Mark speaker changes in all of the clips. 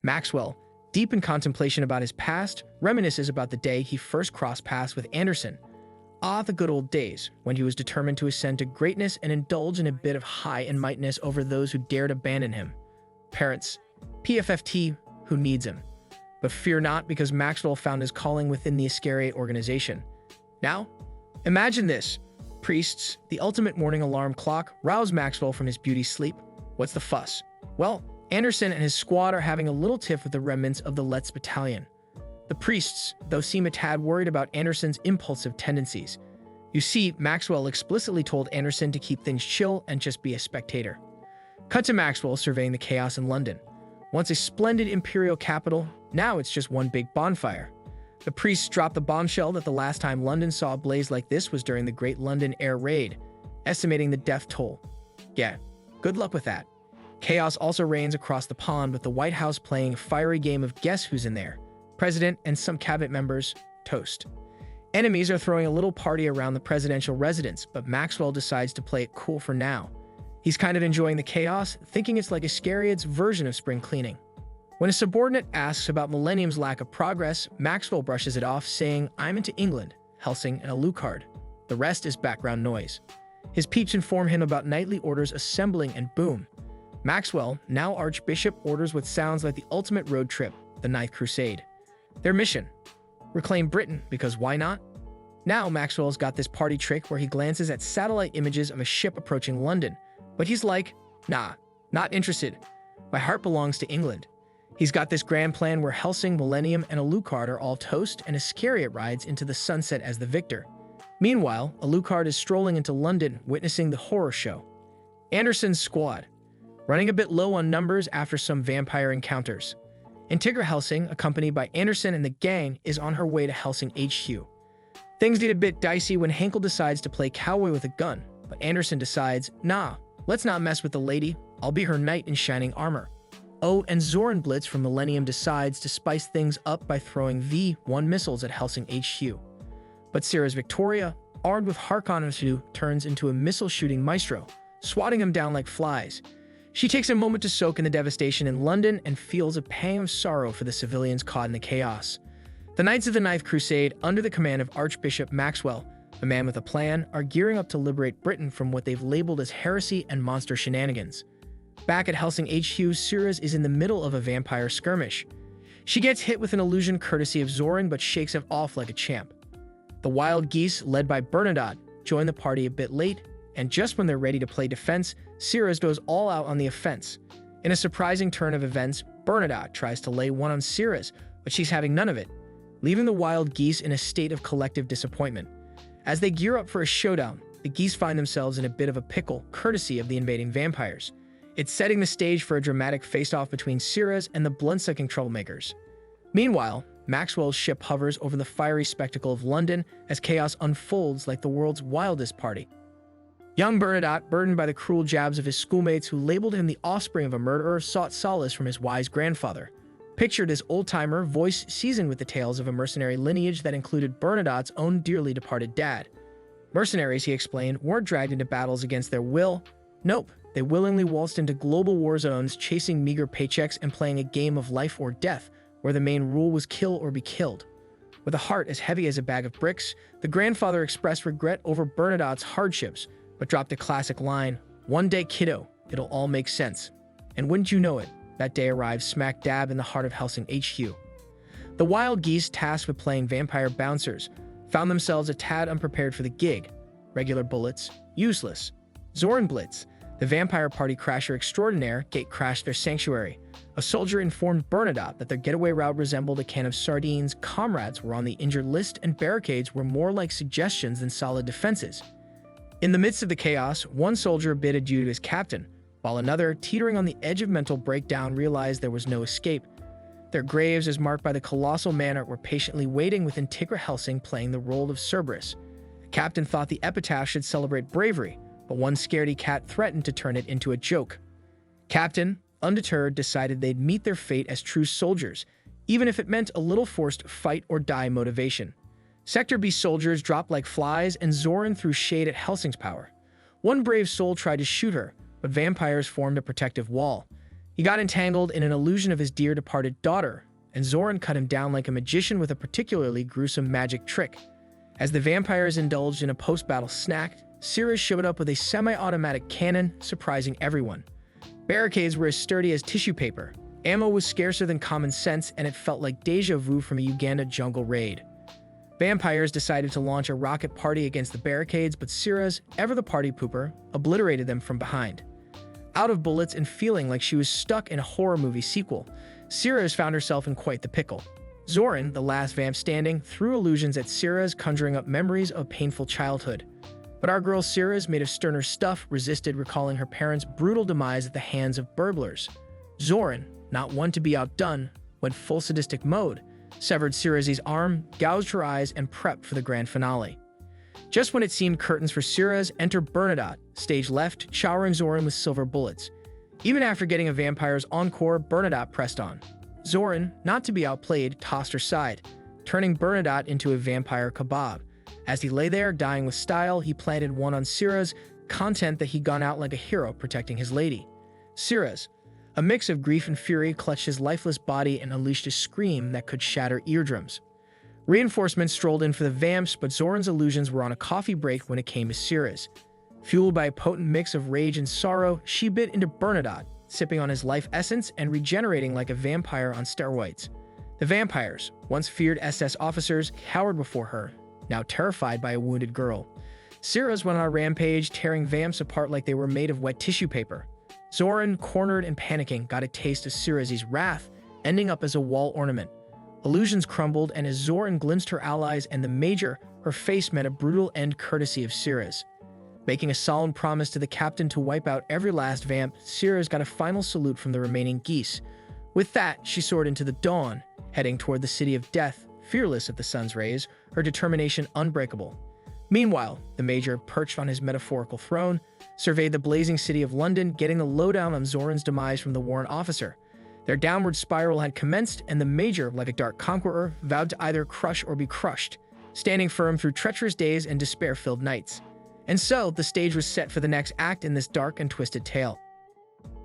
Speaker 1: Maxwell, deep in contemplation about his past, reminisces about the day he first crossed paths with Anderson. Ah, the good old days, when he was determined to ascend to greatness and indulge in a bit of high and mightiness over those who dared abandon him. Parents, PFFT, who needs him? But fear not, because Maxwell found his calling within the Hellsing Organization. Now, imagine this. Priests, the ultimate morning alarm clock, rouse Maxwell from his beauty sleep. What's the fuss? Well, Anderson and his squad are having a little tiff with the remnants of the Let's Battalion. The priests, though, seem a tad worried about Anderson's impulsive tendencies. You see, Maxwell explicitly told Anderson to keep things chill and just be a spectator. Cut to Maxwell surveying the chaos in London. Once a splendid imperial capital, now it's just one big bonfire. The priests dropped the bombshell that the last time London saw a blaze like this was during the Great London Air Raid, estimating the death toll. Yeah, good luck with that. Chaos also reigns across the pond, with the White House playing a fiery game of guess who's in there. President and some cabinet members toast. Enemies are throwing a little party around the presidential residence, but Maxwell decides to play it cool for now. He's kind of enjoying the chaos, thinking it's like Iscariot's version of spring cleaning. When a subordinate asks about Millennium's lack of progress, Maxwell brushes it off, saying, "I'm into England, Hellsing, and Alucard. The rest is background noise." His peeps inform him about knightly orders assembling, and boom. Maxwell, now Archbishop, orders what sounds like the ultimate road trip, the Ninth Crusade. Their mission: reclaim Britain, because why not? Now Maxwell's got this party trick where he glances at satellite images of a ship approaching London, but he's like, nah, not interested. My heart belongs to England. He's got this grand plan where Hellsing, Millennium, and Alucard are all toast, and Iscariot rides into the sunset as the victor. Meanwhile, Alucard is strolling into London, witnessing the horror show. Anderson's squad, running a bit low on numbers after some vampire encounters. Integra Hellsing, accompanied by Anderson and the gang, is on her way to Hellsing HQ. Things get a bit dicey when Henkel decides to play cowboy with a gun, but Anderson decides, nah, let's not mess with the lady, I'll be her knight in shining armor. Oh, and Zoranblitz from Millennium decides to spice things up by throwing V-1 missiles at Hellsing HQ. But Seras Victoria, armed with Harkonnen, turns into a missile-shooting maestro, swatting them down like flies. She takes a moment to soak in the devastation in London and feels a pang of sorrow for the civilians caught in the chaos. The Knights of the Ninth Crusade, under the command of Archbishop Maxwell, a man with a plan, are gearing up to liberate Britain from what they've labeled as heresy and monster shenanigans. Back at Hellsing HQ, Seras is in the middle of a vampire skirmish. She gets hit with an illusion courtesy of Zoran, but shakes it off like a champ. The Wild Geese, led by Bernadotte, join the party a bit late, and just when they're ready to play defense, Seras goes all out on the offense. In a surprising turn of events, Bernadotte tries to lay one on Seras, but she's having none of it, leaving the Wild Geese in a state of collective disappointment. As they gear up for a showdown, the geese find themselves in a bit of a pickle, courtesy of the invading vampires. It's setting the stage for a dramatic face-off between Seras and the blood-sucking troublemakers. Meanwhile, Maxwell's ship hovers over the fiery spectacle of London as chaos unfolds like the world's wildest party. Young Bernadotte, burdened by the cruel jabs of his schoolmates who labeled him the offspring of a murderer, sought solace from his wise grandfather. Pictured as old-timer, voice seasoned with the tales of a mercenary lineage that included Bernadotte's own dearly departed dad. Mercenaries, he explained, weren't dragged into battles against their will. Nope, they willingly waltzed into global war zones, chasing meager paychecks and playing a game of life or death, where the main rule was kill or be killed. With a heart as heavy as a bag of bricks, the grandfather expressed regret over Bernadotte's hardships, but dropped a classic line, "One day, kiddo, it'll all make sense." And wouldn't you know it, that day arrived smack dab in the heart of Hellsing HQ. The Wild Geese, tasked with playing vampire bouncers, found themselves a tad unprepared for the gig. Regular bullets, useless. Zoranblitz, the vampire party crasher extraordinaire, gate-crashed their sanctuary. A soldier informed Bernadotte that their getaway route resembled a can of sardines, comrades were on the injured list, and barricades were more like suggestions than solid defenses. In the midst of the chaos, one soldier bid adieu to his captain, while another, teetering on the edge of mental breakdown, realized there was no escape. Their graves, as marked by the colossal manor, were patiently waiting, with Integra Hellsing playing the role of Cerberus. The captain thought the epitaph should celebrate bravery, but one scaredy cat threatened to turn it into a joke. Captain, undeterred, decided they'd meet their fate as true soldiers, even if it meant a little forced fight-or-die motivation. Sector B soldiers dropped like flies, and Zoran threw shade at Hellsing's power. One brave soul tried to shoot her, but vampires formed a protective wall. He got entangled in an illusion of his dear departed daughter, and Zoran cut him down like a magician with a particularly gruesome magic trick. As the vampires indulged in a post-battle snack, Seras showed up with a semi-automatic cannon, surprising everyone. Barricades were as sturdy as tissue paper. Ammo was scarcer than common sense, and it felt like deja vu from a Uganda jungle raid. Vampires decided to launch a rocket party against the barricades, but Seras, ever the party pooper, obliterated them from behind. Out of bullets and feeling like she was stuck in a horror movie sequel, Seras found herself in quite the pickle. Zoran, the last vamp standing, threw illusions at Seras, conjuring up memories of painful childhood. But our girl Seras, made of sterner stuff, resisted, recalling her parents' brutal demise at the hands of burglars. Zoran, not one to be outdone, went full sadistic mode, severed Seras' arm, gouged her eyes, and prepped for the grand finale. Just when it seemed curtains for Seras, enter Bernadotte, stage left, showering Zoran with silver bullets. Even after getting a vampire's encore, Bernadotte pressed on. Zoran, not to be outplayed, tossed her side, turning Bernadotte into a vampire kebab. As he lay there, dying with style, he planted one on Seras, content that he'd gone out like a hero protecting his lady. Seras, a mix of grief and fury, clutched his lifeless body and unleashed a scream that could shatter eardrums. Reinforcements strolled in for the vamps, but Zoran's illusions were on a coffee break when it came to Seras. Fueled by a potent mix of rage and sorrow, she bit into Bernadotte, sipping on his life essence and regenerating like a vampire on steroids. The vampires, once feared SS officers, cowered before her, now terrified by a wounded girl. Seras went on a rampage, tearing vamps apart like they were made of wet tissue paper. Zoran, cornered and panicking, got a taste of Seras' wrath, ending up as a wall ornament. Illusions crumbled, and as Zoran glimpsed her allies and the Major, her face met a brutal end courtesy of Seras. Making a solemn promise to the captain to wipe out every last vamp, Seras got a final salute from the remaining geese. With that, she soared into the dawn, heading toward the city of death, fearless of the sun's rays, her determination unbreakable. Meanwhile, the Major, perched on his metaphorical throne, surveyed the blazing city of London, getting the lowdown on Zoran's demise from the warrant officer. Their downward spiral had commenced, and the Major, like a dark conqueror, vowed to either crush or be crushed, standing firm through treacherous days and despair-filled nights. And so, the stage was set for the next act in this dark and twisted tale.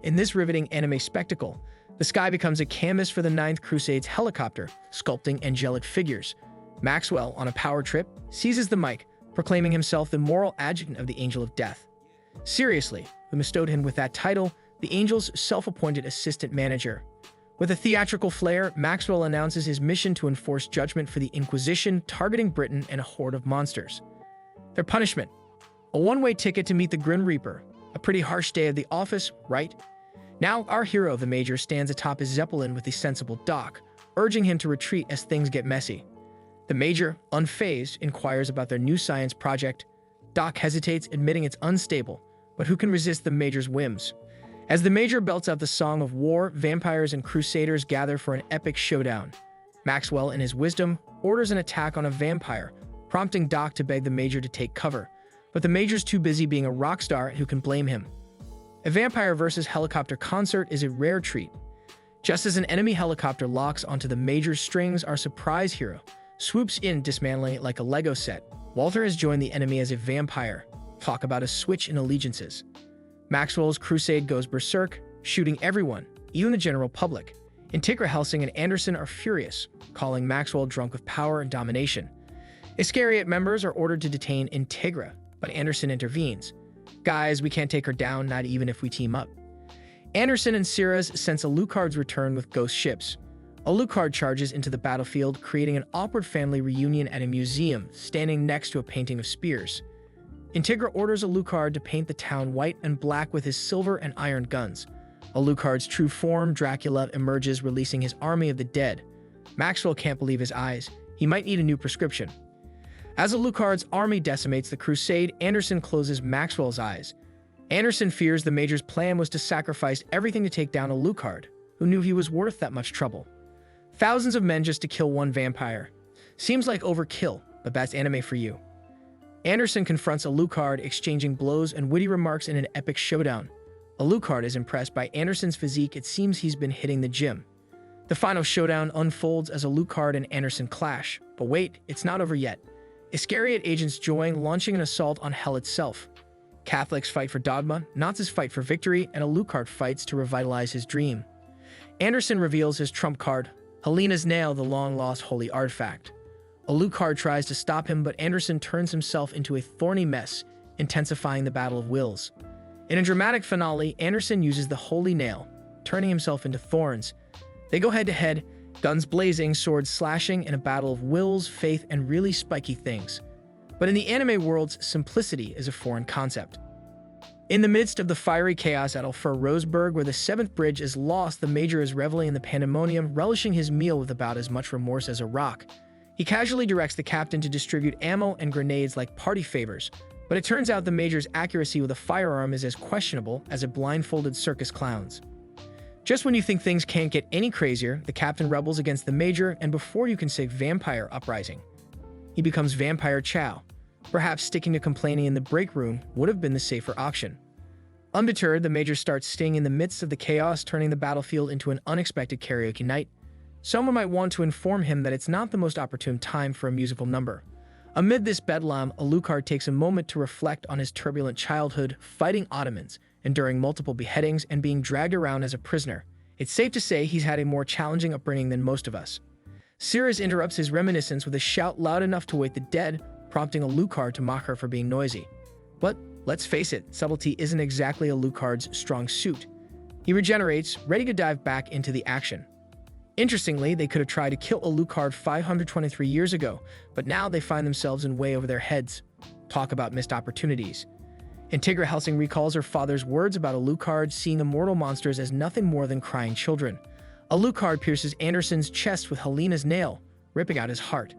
Speaker 1: In this riveting anime spectacle, the sky becomes a canvas for the Ninth Crusade's helicopter, sculpting angelic figures. Maxwell, on a power trip, seizes the mic, proclaiming himself the moral adjutant of the Angel of Death. Seriously, we bestowed him with that title, the Angel's self-appointed assistant manager. With a theatrical flair, Maxwell announces his mission to enforce judgment for the Inquisition, targeting Britain and a horde of monsters. Their punishment: a one-way ticket to meet the Grim Reaper. A pretty harsh day of the office, right? Now, our hero, the Major, stands atop his Zeppelin with the sensible Doc, urging him to retreat as things get messy. The Major, unfazed, inquires about their new science project. Doc hesitates, admitting it's unstable, but who can resist the Major's whims? As the Major belts out the song of war, vampires and crusaders gather for an epic showdown. Maxwell, in his wisdom, orders an attack on a vampire, prompting Doc to beg the Major to take cover. But the Major's too busy being a rock star, who can blame him? A vampire versus helicopter concert is a rare treat. Just as an enemy helicopter locks onto the Major's strings, our surprise hero swoops in, dismantling it like a Lego set. Walter has joined the enemy as a vampire. Talk about a switch in allegiances. Maxwell's crusade goes berserk, shooting everyone, even the general public. Integra, Hellsing, and Anderson are furious, calling Maxwell drunk with power and domination. Iscariot members are ordered to detain Integra, but Anderson intervenes. Guys, we can't take her down, not even if we team up. Anderson and Seras sense Alucard's return with ghost ships. Alucard charges into the battlefield, creating an awkward family reunion at a museum, standing next to a painting of spears. Integra orders Alucard to paint the town white and black with his silver and iron guns. Alucard's true form, Dracula, emerges, releasing his army of the dead. Maxwell can't believe his eyes. He might need a new prescription. As Alucard's army decimates the crusade, Anderson closes Maxwell's eyes. Anderson fears the Major's plan was to sacrifice everything to take down Alucard, who knew he was worth that much trouble. Thousands of men just to kill one vampire. Seems like overkill, but that's anime for you. Anderson confronts Alucard, exchanging blows and witty remarks in an epic showdown. Alucard is impressed by Anderson's physique. It seems he's been hitting the gym. The final showdown unfolds as Alucard and Anderson clash. But wait, it's not over yet. Iscariot agents join, launching an assault on Hell itself. Catholics fight for dogma, Nazis fight for victory, and Alucard fights to revitalize his dream. Anderson reveals his trump card, Helena's nail, the long-lost holy artifact. Alucard tries to stop him, but Anderson turns himself into a thorny mess, intensifying the battle of wills. In a dramatic finale, Anderson uses the holy nail, turning himself into thorns. They go head-to-head, guns blazing, swords slashing, in a battle of wills, faith, and really spiky things. But in the anime world's simplicity is a foreign concept. In the midst of the fiery chaos at Ulfur Roseburg, where the seventh bridge is lost, the Major is reveling in the pandemonium, relishing his meal with about as much remorse as a rock. He casually directs the captain to distribute ammo and grenades like party favors, but it turns out the Major's accuracy with a firearm is as questionable as a blindfolded circus clown's. Just when you think things can't get any crazier, the captain rebels against the Major, and before you can say vampire uprising, he becomes Vampire Chow. Perhaps sticking to complaining in the break room would have been the safer option. Undeterred, the Major starts singing in the midst of the chaos, turning the battlefield into an unexpected karaoke night. Someone might want to inform him that it's not the most opportune time for a musical number. Amid this bedlam, Alucard takes a moment to reflect on his turbulent childhood, fighting Ottomans, enduring multiple beheadings, and being dragged around as a prisoner. It's safe to say he's had a more challenging upbringing than most of us. Seras interrupts his reminiscence with a shout loud enough to wake the dead, prompting Alucard to mock her for being noisy. But let's face it, subtlety isn't exactly Alucard's strong suit. He regenerates, ready to dive back into the action. Interestingly, they could have tried to kill Alucard 523 years ago, but now they find themselves in way over their heads. Talk about missed opportunities. Integra Hellsing recalls her father's words about Alucard seeing immortal monsters as nothing more than crying children. Alucard pierces Anderson's chest with Helena's nail, ripping out his heart.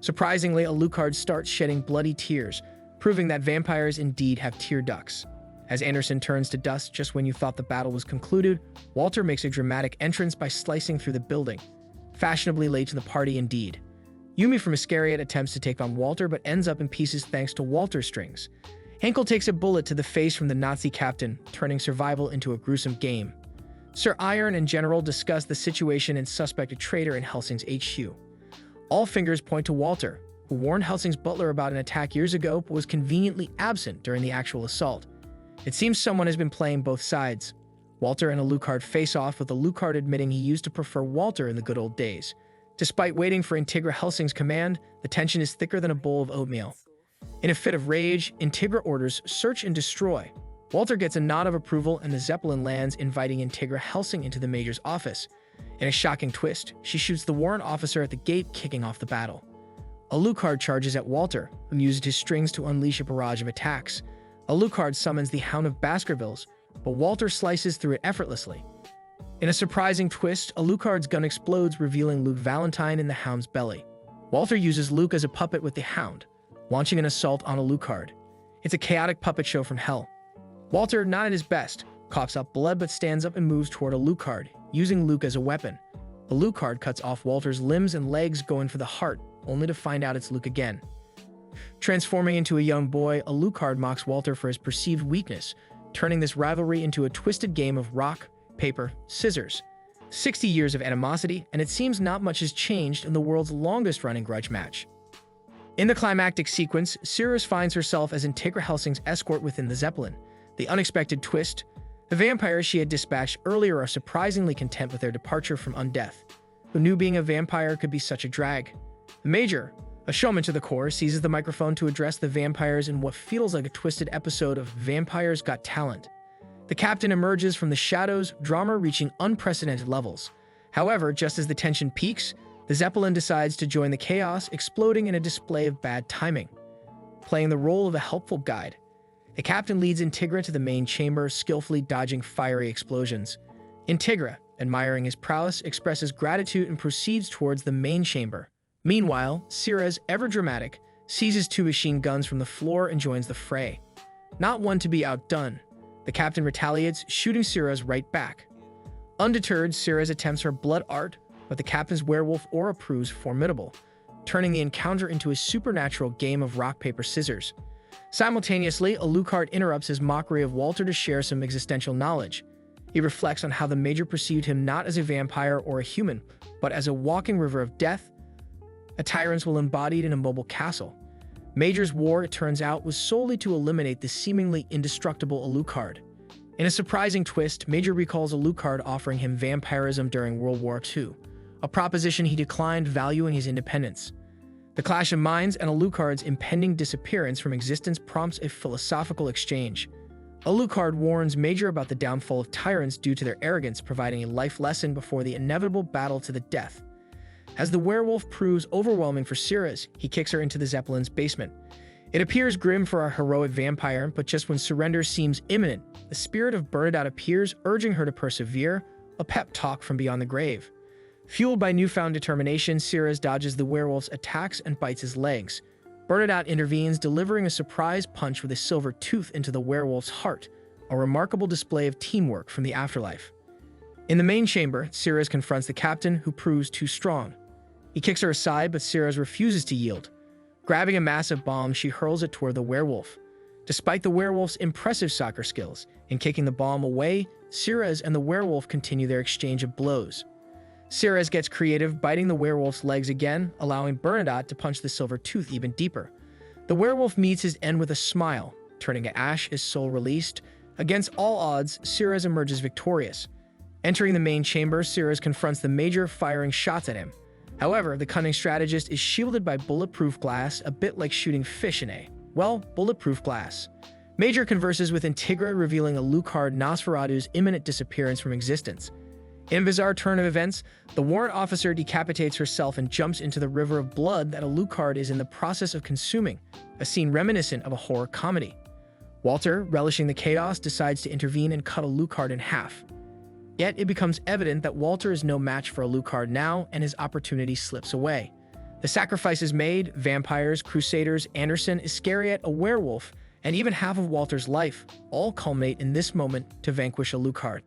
Speaker 1: Surprisingly, Alucard starts shedding bloody tears, proving that vampires indeed have tear ducts. As Anderson turns to dust just when you thought the battle was concluded, Walter makes a dramatic entrance by slicing through the building. Fashionably late to the party indeed. Yumi from Iscariot attempts to take on Walter but ends up in pieces thanks to Walter's strings. Henkel takes a bullet to the face from the Nazi captain, turning survival into a gruesome game. Sir Iron and General discuss the situation and suspect a traitor in Hellsing's HQ. All fingers point to Walter, who warned Hellsing's butler about an attack years ago but was conveniently absent during the actual assault. It seems someone has been playing both sides. Walter and Alucard face off, with Alucard admitting he used to prefer Walter in the good old days. Despite waiting for Integra Hellsing's command, the tension is thicker than a bowl of oatmeal. In a fit of rage, Integra orders search and destroy. Walter gets a nod of approval and the Zeppelin lands, inviting Integra Hellsing into the Major's office. In a shocking twist, she shoots the warrant officer at the gate, kicking off the battle. Alucard charges at Walter, who uses his strings to unleash a barrage of attacks. Alucard summons the Hound of Baskervilles, but Walter slices through it effortlessly. In a surprising twist, Alucard's gun explodes, revealing Luke Valentine in the Hound's belly. Walter uses Luke as a puppet with the Hound, launching an assault on Alucard. It's a chaotic puppet show from hell. Walter, not at his best, coughs up blood but stands up and moves toward Alucard, using Luke as a weapon. Alucard cuts off Walter's limbs and legs, going for the heart, only to find out it's Luke again. Transforming into a young boy, Alucard mocks Walter for his perceived weakness, turning this rivalry into a twisted game of rock, paper, scissors. 60 years of animosity, and it seems not much has changed in the world's longest-running grudge match. In the climactic sequence, Seras finds herself as Integra Hellsing's escort within the Zeppelin. The unexpected twist: the vampires she had dispatched earlier are surprisingly content with their departure from undeath. Who knew being a vampire could be such a drag? The Major, a showman to the core, seizes the microphone to address the vampires in what feels like a twisted episode of Vampires Got Talent. The captain emerges from the shadows, drama reaching unprecedented levels. However, just as the tension peaks, the Zeppelin decides to join the chaos, exploding in a display of bad timing. Playing the role of a helpful guide, the captain leads Integra to the main chamber, skillfully dodging fiery explosions. Integra, admiring his prowess, expresses gratitude and proceeds towards the main chamber. Meanwhile, Seras, ever dramatic, seizes two machine guns from the floor and joins the fray. Not one to be outdone, the captain retaliates, shooting Seras right back. Undeterred, Seras attempts her blood art, but the captain's werewolf aura proves formidable, turning the encounter into a supernatural game of rock, paper, scissors. Simultaneously, Alucard interrupts his mockery of Walter to share some existential knowledge. He reflects on how the Major perceived him not as a vampire or a human, but as a walking river of death, a tyrant's will embodied in a mobile castle. Major's war, it turns out, was solely to eliminate the seemingly indestructible Alucard. In a surprising twist, Major recalls Alucard offering him vampirism during World War II, a proposition he declined, valuing his independence. The clash of minds and Alucard's impending disappearance from existence prompts a philosophical exchange. Alucard warns Major about the downfall of tyrants due to their arrogance, providing a life lesson before the inevitable battle to the death. As the werewolf proves overwhelming for Seras, he kicks her into the Zeppelin's basement. It appears grim for our heroic vampire, but just when surrender seems imminent, the spirit of Bernadette appears, urging her to persevere, a pep talk from beyond the grave. Fueled by newfound determination, Seras dodges the werewolf's attacks and bites his legs. Bernadette intervenes, delivering a surprise punch with a silver tooth into the werewolf's heart, a remarkable display of teamwork from the afterlife. In the main chamber, Seras confronts the captain, who proves too strong. He kicks her aside, but Seras refuses to yield. Grabbing a massive bomb, she hurls it toward the werewolf. Despite the werewolf's impressive soccer skills, in kicking the bomb away, Seras and the werewolf continue their exchange of blows. Seras gets creative, biting the werewolf's legs again, allowing Bernadette to punch the silver tooth even deeper. The werewolf meets his end with a smile, turning to ash, his soul released. Against all odds, Seras emerges victorious. Entering the main chamber, Seras confronts the Major, firing shots at him. However, the cunning strategist is shielded by bulletproof glass, a bit like shooting fish in bulletproof glass. Major converses with Integra, revealing Alucard Nosferatu's imminent disappearance from existence. In a bizarre turn of events, the warrant officer decapitates herself and jumps into the river of blood that Alucard is in the process of consuming, a scene reminiscent of a horror comedy. Walter, relishing the chaos, decides to intervene and cut Alucard in half. Yet it becomes evident that Walter is no match for Alucard now, and his opportunity slips away. The sacrifice is made: vampires, crusaders, Anderson, Iscariot, a werewolf, and even half of Walter's life all culminate in this moment to vanquish Alucard.